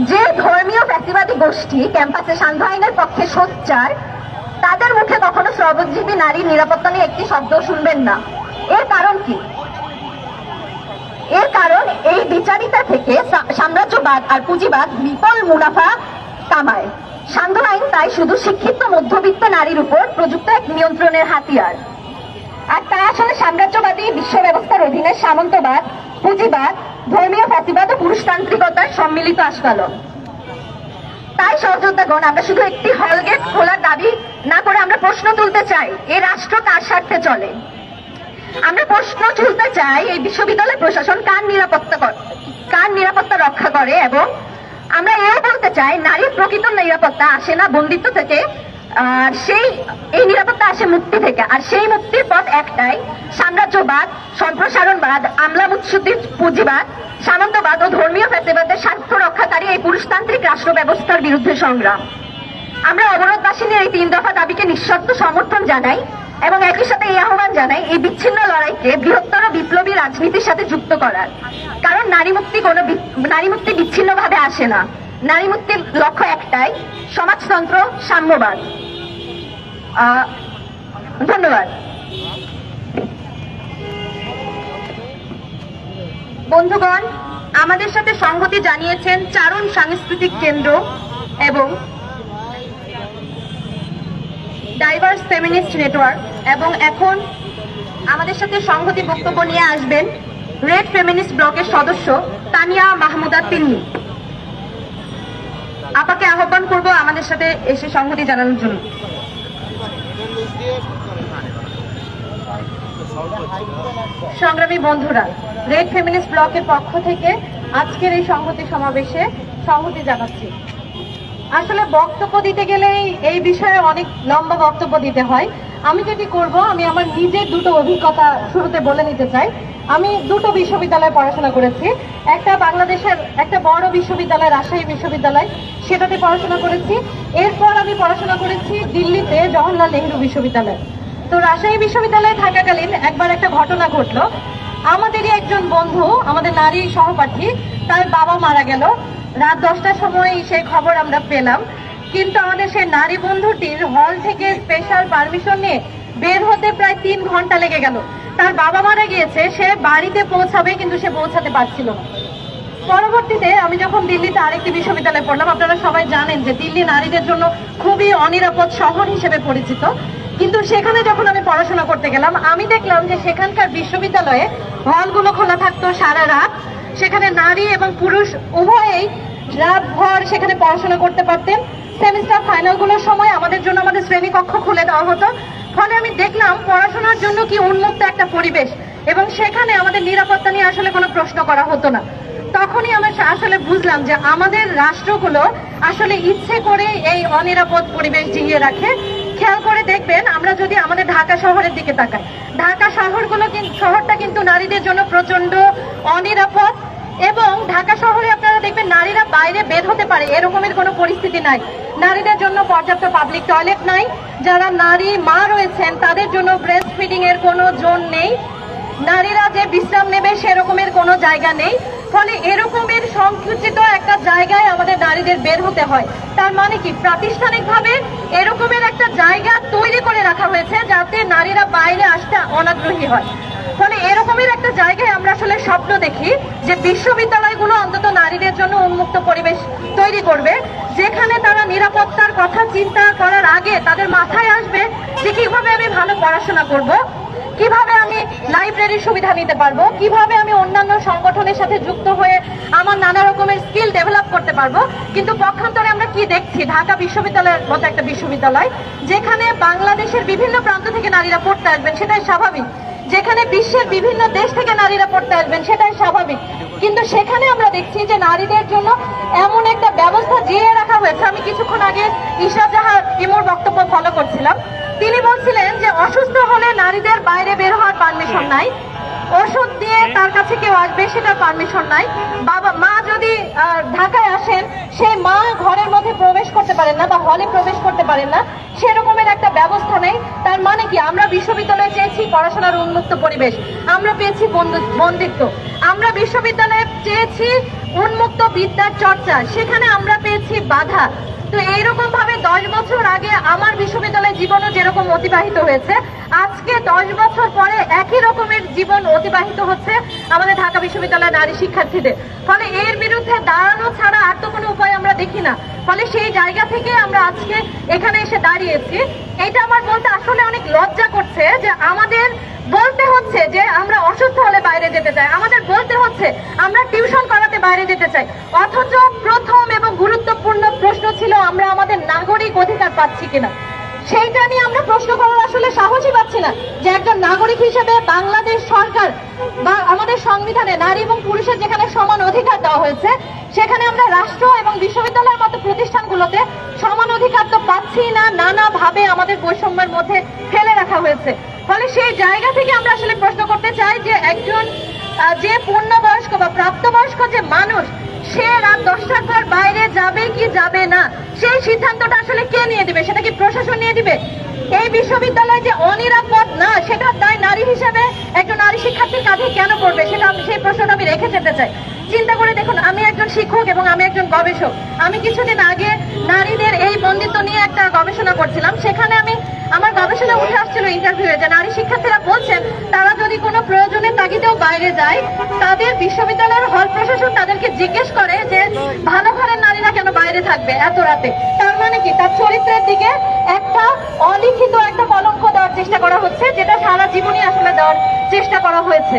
যে ধর্মীয় ফ্যাসিবাদী গোষ্ঠী ক্যাম্পাসে সান্ধ্য আইনের পক্ষে সোচ্চার, তাদের মুখে কখনো শ্রবণজীবী নারীর নিরাপত্তা নিয়ে একটি শব্দ শুনবেন না। এর কারণ কি? এর কারণ এই বিচারিতা থেকে সাম্রাজ্যবাদ আর পুঁজিবাদ বিপুল মুনাফা কামায়। সান্ধ্য আইন তাই শুধু শিক্ষিত মধ্যবিত্ত নারীর উপর প্রযুক্ত এক নিয়ন্ত্রণের হাতিয়ার। আর তা আসলে সাম্রাজ্যবাদী বিশ্ব ব্যবস্থার অধীনে সামন্তবাদ, পুঁজিবাদ, ধর্মীয় ফ্যাসিবাদ ও পুরুষতান্ত্রিকতার সম্মিলিত আস্ফালন। তাই সহযোদ্ধাগণ, আমরা শুধু একটি হলগেট খোলার দাবি না করে আমরা প্রশ্ন তুলতে চাই, এই রাষ্ট্র কার স্বার্থে চলে? আমরা প্রশ্ন তুলতে চাই, এই বিশ্ববিদ্যালয় প্রশাসন কার নিরাপত্তা রক্ষা করে? এবং আমরা এও বলতে চাই, নারীর প্রকৃত নিরাপত্তা আসে না বন্দিত্ব থেকে, এই নিরাপত্তা আসে মুক্তি থেকে। আর সেই মুক্তির পথ একটাই, সাম্রাজ্যবাদ, সম্প্রসারণবাদ, আমলা মুৎসুদ্দির পুঁজিবাদ, সামন্তবাদ ও ধর্মীয় ফ্যাসিবাদের স্বার্থ রক্ষাকারী এই পুরুষতান্ত্রিক রাষ্ট্র ব্যবস্থার বিরুদ্ধে সংগ্রাম। আমরা অবরোধবাসীদের এই 3 দফা দাবিকে নিঃশর্ত সমর্থন জানাই এবং একই সাথে এই আহ্বান জানাই এই বিচ্ছিন্ন লড়াইকে বৃহত্তর বিপ্লবী রাজনীতির সাথে যুক্ত করার। কারণ নারী মুক্তি বিচ্ছিন্নভাবে আসে না। নারী মুক্তির লক্ষ্য একটাই, সমাজতন্ত্র, সাম্যবাদ। ধন্যবাদ। বন্ধুগণ, আমাদের সাথে সংহতি জানিয়েছেন চারণ সাংস্কৃতিক কেন্দ্র এবং ডাইভার্স ফেমিনিস্ট নেটওয়ার্ক, এবং এখন আমাদের সাথে সংহতি বক্তব্য নিয়ে আসবেন রেড ফেমিনিস্ট ব্লকের সদস্য তানিয়া মাহমুদা তিন্নি। আপাকে আহ্বান করব আমাদের সাথে এসে সংহতি জানানোর জন্য। সংগ্রামী বন্ধুরা, রেড ফেমিনিস্ট ব্লকের পক্ষ থেকে আজকের এই সংহতি সমাবেশে সংহতি জানাচ্ছি। আসলে বক্তব্য দিতে গেলে এই বিষয়ে অনেক লম্বা বক্তব্য দিতে হয়। আমি যেটি করব, আমি আমার নিজের 2টো অভিজ্ঞতা শুরুতে বলে নিতে চাই। আমি 2টো বিশ্ববিদ্যালয়ে পড়াশোনা করেছি। একটা বাংলাদেশের একটা বড় বিশ্ববিদ্যালয়, রাজশাহী বিশ্ববিদ্যালয়, সেটাতে পড়াশোনা করেছি। এরপর আমি পড়াশোনা করেছি দিল্লিতে জওহরলাল নেহরু বিশ্ববিদ্যালয়। তো রাজশাহী বিশ্ববিদ্যালয়ে থাকাকালীন একবার একটা ঘটনা ঘটলো। আমাদেরই একজন বন্ধু, আমাদের নারী সহপাঠী, তার বাবা মারা গেল। রাত 10টার সময় সেই খবর আমরা পেলাম। কিন্তু আমাদের সেই নারী বন্ধুটির হল থেকে স্পেশাল পারমিশন নিয়ে বের হতে প্রায় 3 ঘন্টা লেগে গেল। তার বাবা মারা গিয়েছে, সে বাড়িতে পৌঁছাবে কিন্তু সে পৌঁছাতে পারছিল না। পরবর্তীতে আমি যখন দিল্লিতে আরেকটি বিশ্ববিদ্যালয়ে পড়লাম, আপনারা সবাই জানেন যে দিল্লি নারীদের জন্য খুবই অনিরাপদ শহর হিসেবে পরিচিত। কিন্তু সেখানে যখন আমি পড়াশোনা করতে গেলাম, আমি দেখলাম যে সেখানকার বিশ্ববিদ্যালয়ে হলগুলো খোলা থাকতো সারা রাত। সেখানে নারী এবং পুরুষ উভয়েই রাতভর সেখানে পড়াশোনা করতে পারতেন। সেমিস্টার ফাইনালগুলোর সময় আমাদের জন্য আমাদের শ্রেণীকক্ষ খুলে দেওয়া হতো। ফলে আমি দেখলাম পড়াশোনার জন্য কি উন্মুক্ত একটা পরিবেশ, এবং সেখানে আমাদের নিরাপত্তা নিয়ে আসলে কোনো প্রশ্ন করা হতো না। তখনই আমরা আসলে বুঝলাম যে আমাদের রাষ্ট্রগুলো আসলে ইচ্ছে করে এই অনিরাপদ পরিবেশ জিইয়ে রাখে। খেয়াল করে দেখবেন, আমরা যদি আমাদের ঢাকা শহরের দিকে তাকাই, ঢাকা শহরটা কিন্তু নারীদের জন্য প্রচন্ড অনিরাপদ। এবং ঢাকা শহরে আপনারা দেখবেন নারীরা বাইরে বের হতে পারে এরকমের কোনো পরিস্থিতি নাই। নারীদের জন্য পর্যাপ্ত পাবলিক টয়লেট নাই। যারা নারী মা রয়েছেন তাদের জন্য ব্রেস্ট ফিডিং এর কোনো জোন নেই। নারীরা যে বিশ্রাম নেবে সেরকমের কোনো জায়গা নেই। ফলে এরকমের সংকুচিত একটা জায়গায় আমাদের নারীদের বের হতে হয়। তার মানে কি, প্রাতিষ্ঠানিকভাবে এরকমের একটা জায়গা তৈরি করে রাখা হয়েছে যাতে নারীরা বাইরে আসতে অনাগ্রহী হয়। ফলে এরকমের একটা জায়গায় আমরা আসলে স্বপ্ন দেখি যে বিশ্ববিদ্যালয়গুলো অন্তত নারীদের জন্য উন্মুক্ত পরিবেশ তৈরি করবে, যেখানে তারা নিরাপত্তার কথা চিন্তা করার আগে তাদের মাথায় আসবে যে কিভাবে আমি ভালো পড়াশোনা করব, কিভাবে আমি লাইব্রেরির সুবিধা নিতে পারবো, কিভাবে আমি অন্যান্য সংগঠনের সাথে যুক্ত হয়ে আমার নানা রকমের স্কিল ডেভেলপ করতে পারবো। কিন্তু পক্ষান্তরে আমরা কি দেখছি, ঢাকা বিশ্ববিদ্যালয়ের মতো একটা বিশ্ববিদ্যালয় যেখানে বাংলাদেশের বিভিন্ন প্রান্ত থেকে নারীরা পড়তে আসবেন, সেটাই স্বাভাবিক। যেখানে বিশ্বের বিভিন্ন দেশ থেকে নারীরা পড়তে আসবেন, সেটাই স্বাভাবিক। কিন্তু সেখানে আমরা দেখছি যে নারীদের জন্য এমন একটা ব্যবস্থা জিইয়ে রাখা হয়েছে। আমি কিছুক্ষণ আগে ইশরাত জাহান ইমুর বক্তব্য ফলো করছিলাম। তিনি বলছিলেন যে অসুস্থ হলে নারীদের বাইরে বের হওয়ার পারমিশন নাই, ওষুধ দিয়ে তার কাছে কেউ আসবে সেটার পারমিশন নাই। মা যদি ঢাকায় আসেন, সেই মা ঘরের মধ্যে প্রবেশ করতে পারেন না বা হলে প্রবেশ করতে পারেন না, সেরকমের একটা ব্যবস্থা নেই। তার মানে কি? আমরা বিশ্ববিদ্যালয়ে চেয়েছি পড়াশোনার উন্মুক্ত পরিবেশ, আমরা পেয়েছি বন্দিত্ব। আমরা বিশ্ববিদ্যালয়ে চেয়েছি উন্মুক্ত বিদ্যার চর্চা, সেখানে আমরা পেয়েছি বাধা। তো এইরকম ভাবে 10 বছর আগে আমার বিশ্ববিদ্যালয় জীবনও যেরকম অতিবাহিত হয়েছে, আজকে 10 বছর পরে একই রকমের জীবন অতিবাহিত হচ্ছে আমাদের ঢাকা বিশ্ববিদ্যালয়ের নারী শিক্ষার্থীদের। ফলে এর বিরুদ্ধে দাঁড়ানো ছাড়া আর তো কোনো উপায় আমরা দেখি না। ফলে সেই জায়গা থেকে আমরা আজকে এখানে এসে দাঁড়িয়েছি। এটা আমার বলতে আসলে অনেক লজ্জা করছে যে আমাদের বলতে হচ্ছে যে আমরা অসুস্থ হলে বাইরে যেতে চাই, আমাদের বলতে হচ্ছে আমরা টিউশন করাতে বাইরে যেতে চাই, অথচ প্রথম এবং গুরুত্বপূর্ণ প্রশ্ন ছিল আমরা আমাদের নাগরিক অধিকার পাচ্ছি কিনা। সেইটা নিয়ে আমরা প্রশ্ন করার আসলে সাহসই পাচ্ছি না যে একজন নাগরিক হিসেবে বাংলাদেশ সরকার বা আমাদের সংবিধানে নারী এবং পুরুষের যেখানে সমান অধিকার দেওয়া হয়েছে, সেখানে আমরা রাষ্ট্র এবং বিশ্ববিদ্যালয়ের মতো প্রতিষ্ঠানগুলোতে সমান অধিকার তো পাচ্ছি না, নানাভাবে আমাদের বৈষম্যের মধ্যে ফেলে রাখা হয়েছে। ফলে সেই জায়গা থেকে আমরা আসলে প্রশ্ন করতে চাই যে একজন যে পূর্ণবয়স্ক বা প্রাপ্তবয়স্ক যে মানুষ, সে রাত 10টার পর বাইরে যাবে কি যাবে না, সেই সিদ্ধান্তটা আসলে কে নিয়ে দিবে? সেটা কি প্রশাসন নিয়ে দিবে? এই বিশ্ববিদ্যালয় যে অনিরাপদ না, সেটার দায় নারী হিসেবে একজন নারী শিক্ষার্থীর কাঁধে কেন পড়বে? সেটা সেই প্রশ্নটা আমি রেখে যেতে চাই। চিন্তা করে দেখুন, আমি একজন শিক্ষক এবং আমি একজন গবেষক। আমি কিছুদিন আগে নারীদের এই বন্দিত্ব নিয়ে একটা গবেষণা করছিলাম। সেখানে আমি আমার গবেষণা উঠে আসছিল ইন্টারভিউয়ে যে নারী শিক্ষার্থীরা বলছেন তারা যদি কোনো প্রয়োজনের তাগিদেও বাইরে যায়, তাদের বিশ্ববিদ্যালয়ের হল প্রশাসন তাদেরকে জিজ্ঞেস করে যে ভালো ঘরের নারীরা কেন বাইরে থাকবে এত রাতে। তার মানে কি? তার চরিত্রের দিকে একটা অলিখিত একটা কলঙ্ক দেওয়ার চেষ্টা করা হচ্ছে, যেটা সারা জীবনই আসলে দেওয়ার চেষ্টা করা হয়েছে।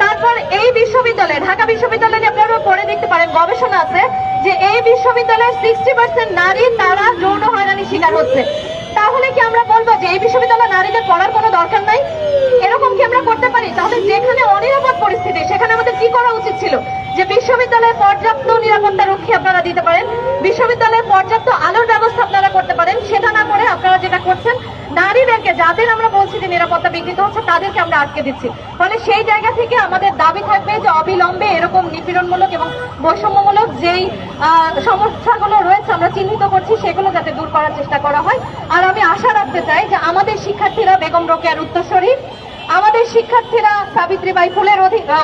তারপর এই বিশ্ববিদ্যালয়ে, ঢাকা বিশ্ববিদ্যালয়ে আপনারা পড়ে দেখতে পারেন, গবেষণা আছে যে এই বিশ্ববিদ্যালয়ের 60% নারী তারা যৌন হয়রানির শিকার হচ্ছে। তাহলে কি আমরা বলবো যে এই বিশ্ববিদ্যালয়ে নারীদের পড়ার কোনো দরকার নাই? এরকম কি আমরা করতে পারি? তাহলে যেখানে অনিরাপদ পরিস্থিতি, সেখানে আমাদের কি করা উচিত ছিল? যে বিশ্ববিদ্যালয়ে পর্যাপ্ত নিরাপত্তা রক্ষী আপনারা দিতে পারেন, বিশ্ববিদ্যালয়ে পর্যাপ্ত আলোর ব্যবস্থা আপনারা করতে পারেন। সেটা না করে আপনারা যেটা করছেন, নারীদেরকে, যাদের আমরা বলছি যে নিরাপত্তা বিঘ্নিত হচ্ছে, তাদেরকে আমরা আটকে দিচ্ছি। ফলে সেই জায়গা থেকে আমাদের দাবি থাকবে যে অবিলম্বে এরকম নিপীড়নমূলক এবং বৈষম্যমূলক যেই সমস্যাগুলো রয়েছে আমরা চিহ্নিত করছি, সেগুলো যাতে দূর করার চেষ্টা করা হয়। আর আমি আশা রাখতে চাই যে আমাদের শিক্ষার্থীরা বেগম রোকেয়ার উত্তরসূরি, আমাদের শিক্ষার্থীরা সাবিত্রীবাই ফুলের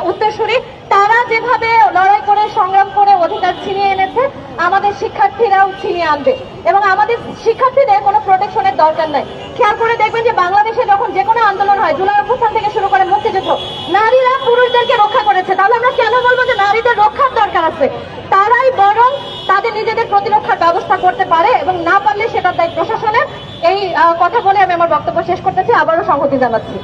উত্তরসূরি, তারা যেভাবে লড়াই করে সংগ্রাম করে অধিকার ছিনিয়ে এনেছে, আমাদের শিক্ষার্থীরাও ছিনিয়ে আনবে। এবং আমাদের শিক্ষার্থীদের কোনো প্রোটেকশনের দরকার নাই। খেয়াল করে দেখবেন যে বাংলাদেশে যখন যে কোনো আন্দোলন হয়, জুলাই অভ্যুত্থান থেকে শুরু করে মুক্তিযুদ্ধ, নারীরা পুরুষদেরকে রক্ষা করেছে। তাহলে আমরা কেন বলবো যে নারীদের রক্ষার দরকার আছে? তারাই বরং তাদের নিজেদের প্রতিরক্ষার ব্যবস্থা করতে পারে, এবং না পারলে সেটার দায় প্রশাসনের। এই কথা বলে আমি আমার বক্তব্য শেষ করতেছি। আবারও সংহতি জানাচ্ছি।